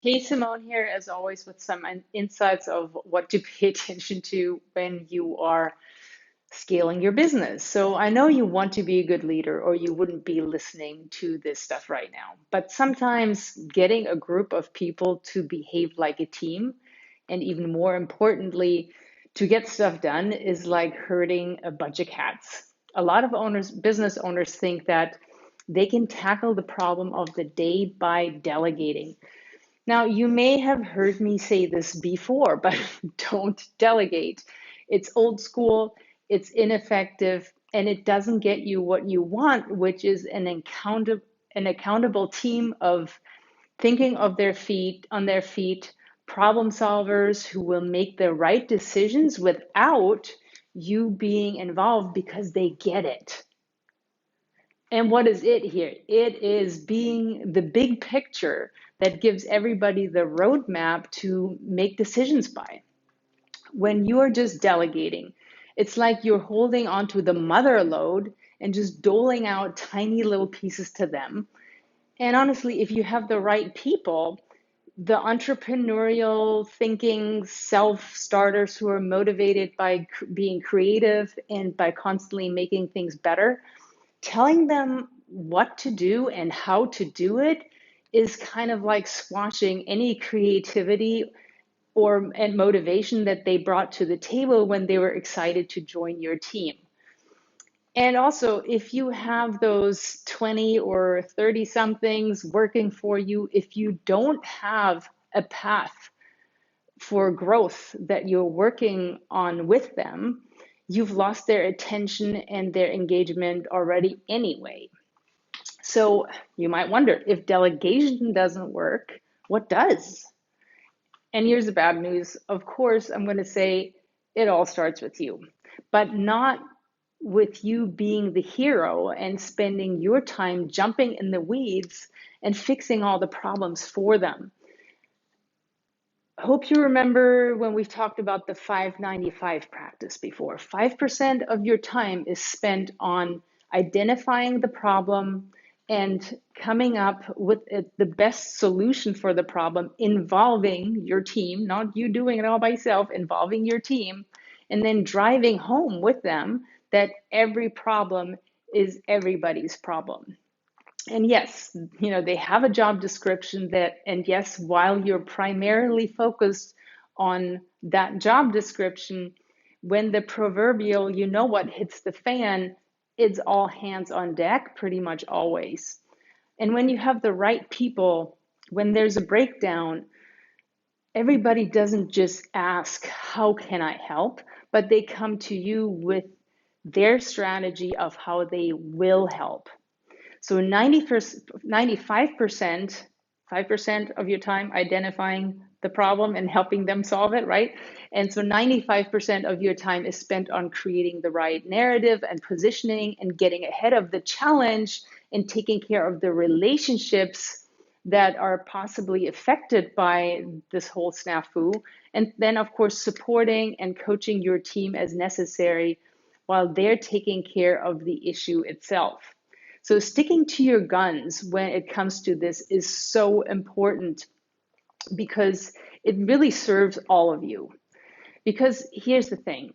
Hey, Simone here, as always, with some insights of what to pay attention to when you are scaling your business. So, I know you want to be a good leader, or you wouldn't be listening to this stuff right now. But sometimes getting a group of people to behave like a team, and even more importantly, to get stuff done, is like herding a bunch of cats. A lot of business owners think that they can tackle the problem of the day by delegating. Now, you may have heard me say this before, but don't delegate. It's old school, it's ineffective, and it doesn't get you what you want, which is an accountable team of thinking of on their feet, problem solvers who will make the right decisions without you being involved because they get it. And what is it here? It is being the big picture that gives everybody the roadmap to make decisions by. When you are just delegating, it's like you're holding onto the mother load and just doling out tiny little pieces to them. And honestly, if you have the right people, the entrepreneurial thinking self starters who are motivated by being creative and by constantly making things better, telling them what to do and how to do it is kind of like squashing any creativity or and motivation that they brought to the table when they were excited to join your team. And also, if you have those 20 or 30 somethings working for you, if you don't have a path for growth that you're working on with them, you've lost their attention and their engagement already anyway. So you might wonder, if delegation doesn't work, what does? And here's the bad news. Of course, I'm going to say it all starts with you, but not with you being the hero and spending your time jumping in the weeds and fixing all the problems for them. Hope you remember when we've talked about the 595 practice before. 5% of your time is spent on identifying the problem and coming up with the best solution for the problem, involving your team, not you doing it all by yourself, involving your team, and then driving home with them that every problem is everybody's problem. And yes, they have a job description and yes, while you're primarily focused on that job description, when the proverbial, what hits the fan, it's all hands on deck pretty much always. And when you have the right people, when there's a breakdown, everybody doesn't just ask, how can I help? But they come to you with their strategy of how they will help. So 95%, 5% of your time identifying the problem and helping them solve it, right? And so 95% of your time is spent on creating the right narrative and positioning and getting ahead of the challenge and taking care of the relationships that are possibly affected by this whole snafu. And then, of course, supporting and coaching your team as necessary while they're taking care of the issue itself. So sticking to your guns when it comes to this is so important because it really serves all of you. Because here's the thing,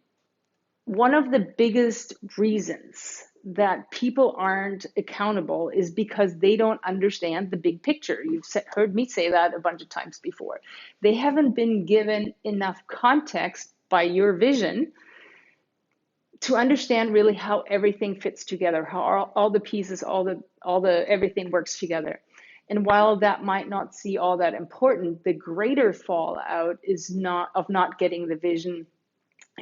one of the biggest reasons that people aren't accountable is because they don't understand the big picture. You've heard me say that a bunch of times before. They haven't been given enough context by your vision to understand really how everything fits together, how all the pieces, all the everything works together. And while that might not seem all that important, the greater fallout is not getting the vision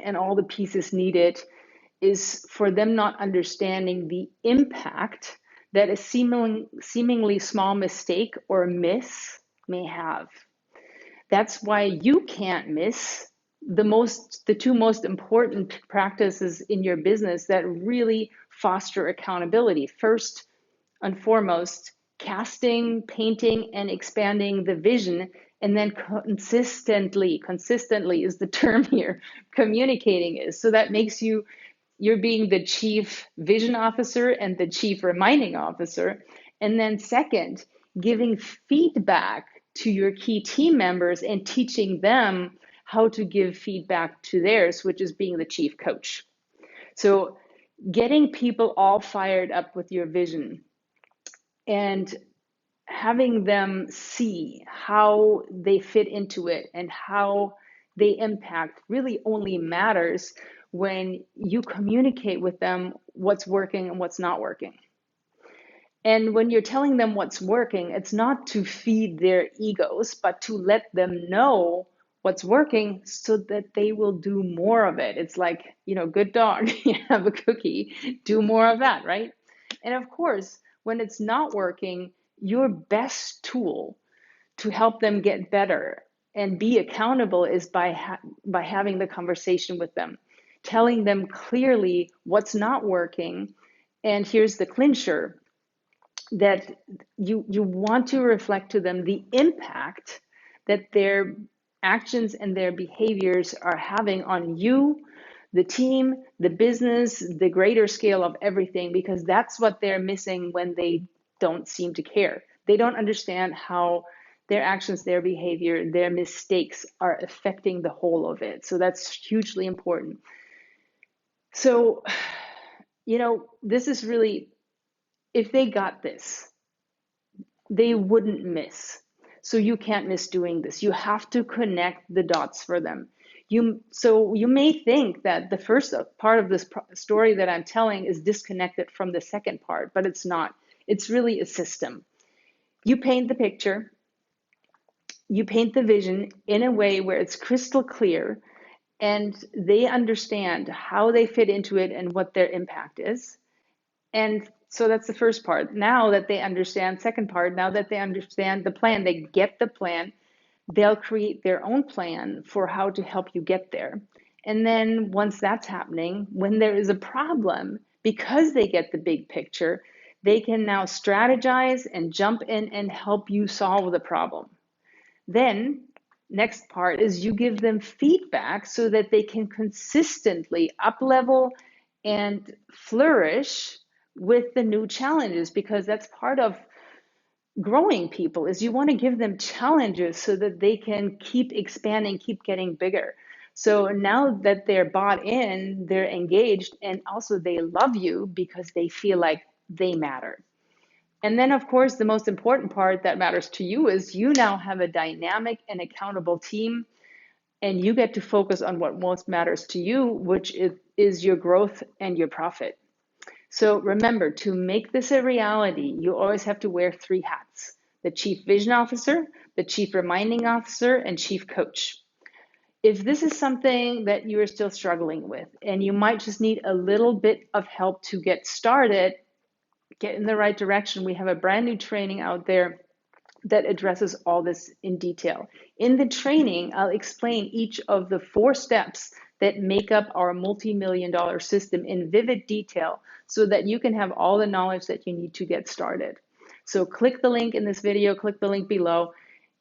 and all the pieces needed is for them not understanding the impact that a seemingly small mistake or miss may have. That's why you can't miss the two most important practices in your business that really foster accountability. First and foremost, casting, painting, and expanding the vision, and then consistently is the term here, communicating is. So that makes you're being the chief vision officer and the chief reminding officer. And then second, giving feedback to your key team members and teaching them how to give feedback to theirs, which is being the chief coach. So getting people all fired up with your vision and having them see how they fit into it and how they impact really only matters when you communicate with them what's working and what's not working. And when you're telling them what's working, it's not to feed their egos, but to let them know what's working so that they will do more of it. It's like, good dog, you have a cookie, do more of that, right? And of course, when it's not working, your best tool to help them get better and be accountable is by having the conversation with them, telling them clearly what's not working. And here's the clincher, that you want to reflect to them the impact that their actions and their behaviors are having on you, the team, the business, the greater scale of everything, because that's what they're missing when they don't seem to care. They don't understand how their actions, their behavior, their mistakes are affecting the whole of it. So that's hugely important. So, this is really, if they got this, they wouldn't miss. So you can't miss doing this. You have to connect the dots for them. So you may think that the first part of this story that I'm telling is disconnected from the second part, but it's not. It's really a system. You paint the picture, you paint the vision in a way where it's crystal clear and they understand how they fit into it and what their impact is. And so that's the first part. Now that they understand, second part, now that they understand the plan, they get the plan, they'll create their own plan for how to help you get there. And then once that's happening, when there is a problem, because they get the big picture, they can now strategize and jump in and help you solve the problem. Then next part is you give them feedback so that they can consistently up-level and flourish with the new challenges, because that's part of growing people, is you want to give them challenges so that they can keep expanding, keep getting bigger. So now that they're bought in, they're engaged, and also they love you because they feel like they matter. And then, of course, the most important part that matters to you is you now have a dynamic and accountable team, and you get to focus on what most matters to you, which is your growth and your profit. So remember, to make this a reality, you always have to wear 3 hats: the chief vision officer, the chief reminding officer, and chief coach. If this is something that you are still struggling with, and you might just need a little bit of help to get started, get in the right direction, we have a brand new training out there that addresses all this in detail. In the training, I'll explain each of the 4 steps that make up our multi-million-dollar system in vivid detail so that you can have all the knowledge that you need to get started. So click the link in this video, click the link below,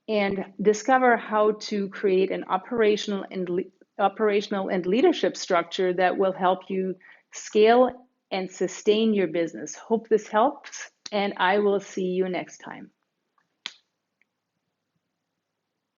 and discover how to create an operational and leadership structure that will help you scale and sustain your business. Hope this helps, and I will see you next time.